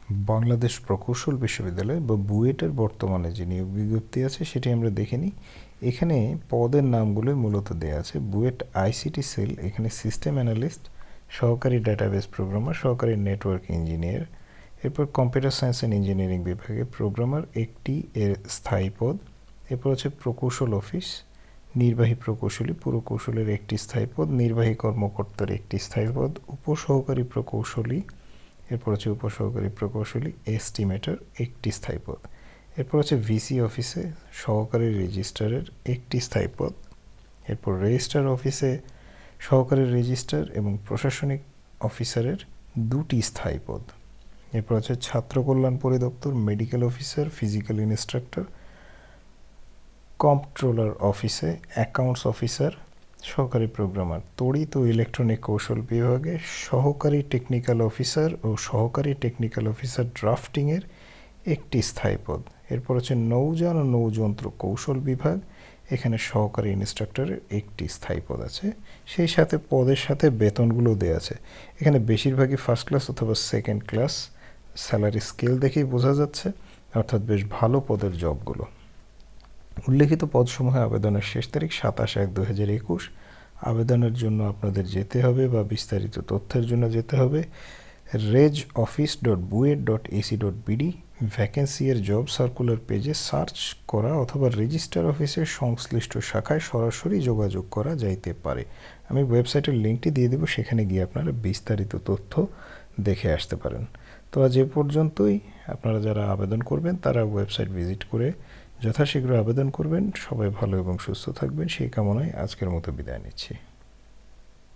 বাংলাদেশ প্রকৌশল বিশ্ববিদ্যালয় বা বুয়েটের বর্তমানে যে নিয়োগ বিজ্ঞপ্তি আছে সেটি আমরা দেখে নিই। এখানে পদের নামগুলো মূলত দেওয়া আছে। বুয়েট আইসিটি সেল, এখানে সিস্টেম অ্যানালিস্ট, সহকারী ডাটাবেস প্রোগ্রামার, সহকারী নেটওয়ার্ক ইঞ্জিনিয়ার। এরপর কম্পিউটার সায়েন্স অ্যান্ড ইঞ্জিনিয়ারিং বিভাগে প্রোগ্রামার একটি এর স্থায়ী পদ। এরপর হচ্ছে প্রকৌশল অফিস, নির্বাহী প্রকৌশলী, পুরকৌশলের একটি স্থায়ী পদ, নির্বাহী কর্মকর্তার একটি স্থায়ী পদ, উপসহকারী প্রকৌশলী, এরপর হচ্ছে উপসহকারী প্রকৌশলী এস্টিমেটর একটি স্থায়ী পদ। এরপর হচ্ছে ভিসি অফিসে সহকারী রেজিস্ট্রারের একটি স্থায়ী পদ। এরপর রেজিস্ট্রার অফিসে সহকারী রেজিস্ট্রার এবং প্রশাসনিক অফিসারের দুটি স্থায়ী পদ। এরপর হচ্ছে ছাত্র কল্যাণ পরিদপ্তর medical officer, physical instructor, comptroller অফিসে অ্যাকাউন্টস অফিসার, সহকারী প্রোগ্রামার তড়িৎ ও ইলেকট্রনিক কৌশল বিভাগে সহকারী টেকনিক্যাল অফিসার ও সহকারী টেকনিক্যাল অফিসার ড্রাফটিংয়ের একটি স্থায়ী পদ। এরপর হচ্ছে নৌযান ও নৌযন্ত্র কৌশল বিভাগ, এখানে সহকারী ইনস্ট্রাক্টরের একটি স্থায়ী পদ আছে। সেই সাথে পদের সাথে বেতনগুলো দেওয়া আছে। এখানে বেশিরভাগই ফার্স্ট ক্লাস অথবা সেকেন্ড ক্লাস, স্যালারি স্কেল দেখেই বোঝা যাচ্ছে, অর্থাৎ বেশ ভালো পদের জবগুলো। উল্লেখিত পদসমূহে আবেদনের শেষ তারিখ 27/1/2021। আবেদনের জন্য আপনাদের যেতে হবে বা বিস্তারিত তথ্যের জন্য যেতে হবে regoffice.buet.ac.bd, ভ্যাকেন্সি এর জব সার্কুলার পেজে সার্চ করা অথবা রেজিস্ট্রার অফিসের সংশ্লিষ্ট শাখায় সরাসরি যোগাযোগ করা যাইতে পারে। আমি ওয়েবসাইটের লিঙ্কটি দিয়ে দেবো, সেখানে গিয়ে আপনারা বিস্তারিত তথ্য দেখে আসতে পারেন। তো আজ এ পর্যন্তই। আপনারা যারা আবেদন করবেন তারা ওয়েবসাইট ভিজিট করে যথাশীঘ্র আবেদন করবেন। সবাই ভালো এবং সুস্থ থাকবেন সেই কামনায় আজকের মতো বিদায় নিচ্ছি।